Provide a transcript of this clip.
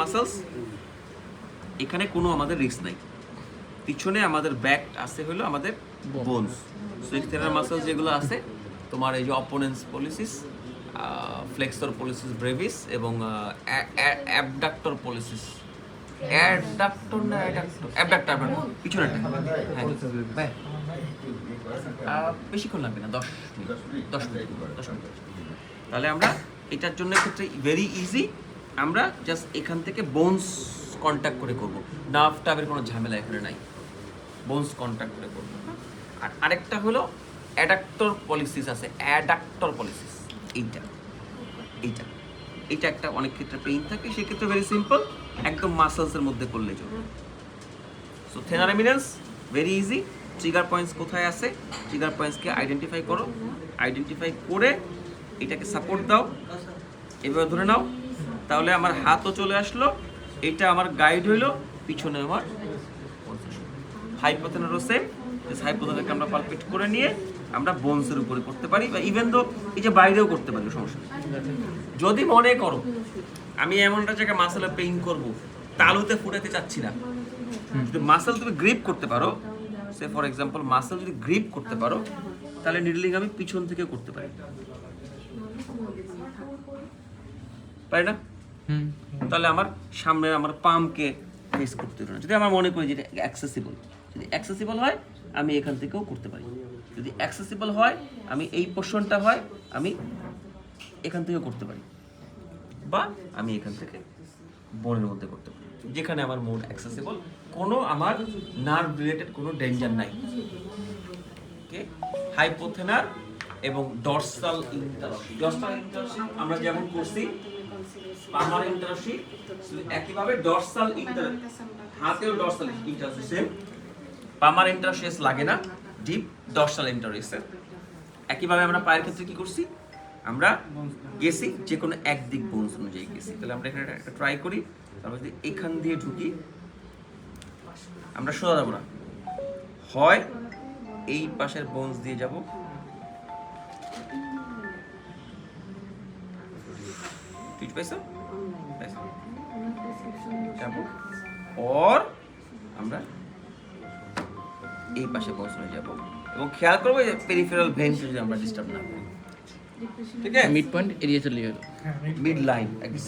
Muscles এখানে কোনো আমাদের রিস্ক নাই, পিছনে আমাদের ব্যাক আছে হলো আমাদের বোনস। সো এক্সটারনাল মাসলস যেগুলো আছে তোমার এই যে অপোনেন্স পলিসিস, ফ্লেক্সর পলিসিস ব্রেভিস এবং অ্যাবডাক্টর পলিসিস, অ্যাডাক্টর না অ্যাবডাক্টর পিছনেরটা। হ্যাঁ বেশিক্ষণ লাগবে না, 10 মিনিট। তাহলে আমরা এটার জন্য ক্ষেত্রে ভেরি ইজি, আমরা জাস্ট এখান থেকে বোনস কন্ট্যাক্ট করে করব, নার্ভ টার্ভের কোনো ঝামেলা এখানে নাই, বোনস কন্ট্যাক্ট করে করব। আর আরেকটা হলো অ্যাডাক্টর পলিসিস আছে, অ্যাডাক্টর পলিসিস, এইটা এইটা এইটা একটা অনেক ক্ষেত্রে পেইন থাকে, সেক্ষেত্রে ভেরি সিম্পল, একদম মাসলসের মধ্যে করলে চলবে। So thenar eminence very easy, trigger points কোথায় আছে, ট্রিগার পয়েন্টসকে আইডেন্টিফাই করো, আইডেন্টিফাই করে এটাকে সাপোর্ট দাও, এভাবে ধরে নাও, তাহলে আমার হাতও চলে আসলো, এটা আমার গাইড হইলো, পিছনে আমার হাইপোথেনারও সেম, হাইপোথেনারকে আমরা পালপেট করে নিয়ে আমরা বোনসের উপরে করতে পারি, বা ইভেন দো এই যে বাইরেও করতে পারি, সমস্যা নেই। যদি মনে করো আমি এমন একটা জায়গায় মাসেলে পেইন করব, তালুতে ফুটাতে চাচ্ছি না, যদি মাসেল তুমি গ্রিপ করতে পারো, সে ফর এক্সাম্পল মাসেল যদি গ্রিপ করতে পারো, তাহলে নিডলিং আমি পিছন থেকে করতে পারি, পারি না? তাহলে আমার সামনে আমার পাম্পকে ফেস করতে হবে না, যদি আমার মনে করি যেটা অ্যাক্সেসিবল। যদি অ্যাক্সেসিবল হয় আমি এখান থেকেও করতে পারি, যদি অ্যাক্সেসিবল হয় আমি এই পোর্শনটা হয় আমি এখান থেকেও করতে পারি, বা আমি এখান থেকে বোনের মধ্যে করতে পারি, যেখানে আমার মোড অ্যাক্সেসিবল, কোনো আমার নার্ভ রিলেটেড কোনো ডেঞ্জার নাই। ওকে, হাইপোথেনার এবং ডরসাল ইন্টারসি, ডরসাল ইন্টারসি আমরা যেমন করছি পামার ইন্টারসি, একইভাবে ডরসাল ইন্টার, হাতেও ডরসাল ইন্টারসি সেম, পামার ইন্টারসিস লাগে না, ডিপ ডরসাল ইন্টারসি। একইভাবে আমরা পায়ের ক্ষেত্রে কি করছি, আমরা গেছি যে কোনো একদিক বোনস অনুযায়ী গেছি। তাহলে আমরা এখানে একটা ট্রাই করি, তারপর যদি এখান দিয়ে ঢুকি, আমরা সোজা যাবো না, হয় এই পাশের বোনস দিয়ে যাব, ঠিক পাইছো, যাবো, আর আমরা এই পাশে বোনস হয়ে যাব, এবং খেয়াল করবো যে পেরিফেরাল ভেন যদি আমরা ডিস্টার্ব না করি, ঠিক আছে, মিড পয়েন্ট এরিয়া চলে গেল, মিড লাইন একদম